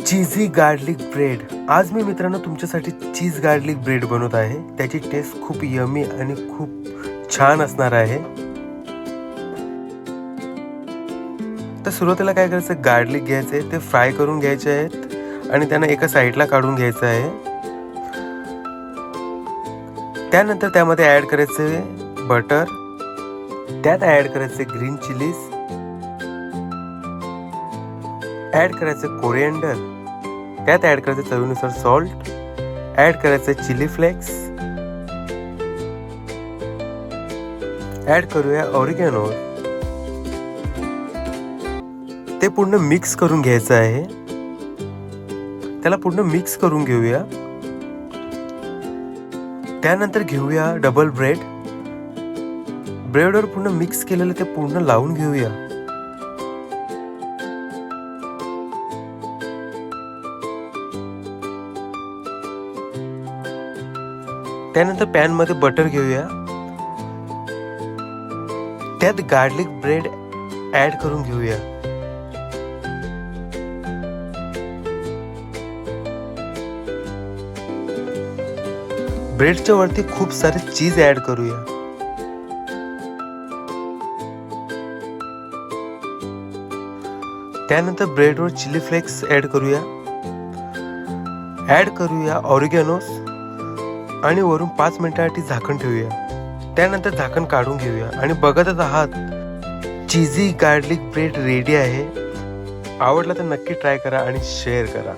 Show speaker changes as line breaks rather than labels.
चीझी garlic bread. आज मी मित्रांनो तुमच्यासाठी चीज गार्लिक ब्रेड बनवत आहे। त्याची टेस्ट खूप यमी आणि खूप छान असणार आहे। तर सुरुवातीला काय करायचं, गार्लिक घ्यायचे, ते फ्राय करून घ्यायचे आहेत आणि त्यांना एका साईडला काढून घ्यायचं आहे। त्यानंतर त्यामध्ये ॲड करायचे बटर, त्यात ॲड करायचे ग्रीन चिलीज, ॲड करायचं कोरिएंडर, त्यात ॲड करायचं चवीनुसार सॉल्ट, ॲड करायचं चिली फ्लेक्स, ॲड करूया ऑरिगॅनो। ते पूर्ण मिक्स करून घ्यायचं आहे। त्याला पूर्ण मिक्स करून घेऊया। त्यानंतर घेऊया डबल ब्रेड, ब्रेडवर पूर्ण मिक्स केलेलं ते पूर्ण लावून घेऊया। त्यानंतर पॅन मध्ये बटर घेऊया, त्यात गार्लिक ब्रेड ऍड करून घेऊया। ब्रेडच्या वरती खूप सारे चीज ऍड करूया। त्यानंतर ब्रेडवर चिली फ्लेक्स ऍड करूया, ऍड करूया ऑरिगॅनोस आणि वरून 5 मिनिटांसाठी झाकण ठेवूया। त्यानंतर झाकण काढून घेऊया आणि बघतच आहात चीझी गार्लिक ब्रेड रेडी आहे। आवडला तर नक्की ट्राय करा आणि शेअर करा।